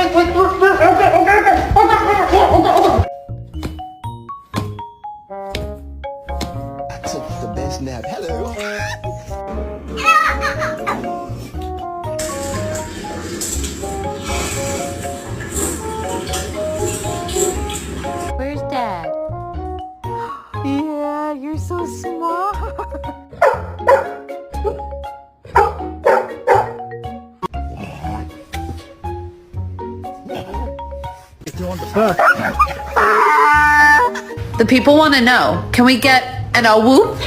I took the best nap. Hello. Where's Dad? Yeah, you're so smart. The people want to know, can we get an a whoop?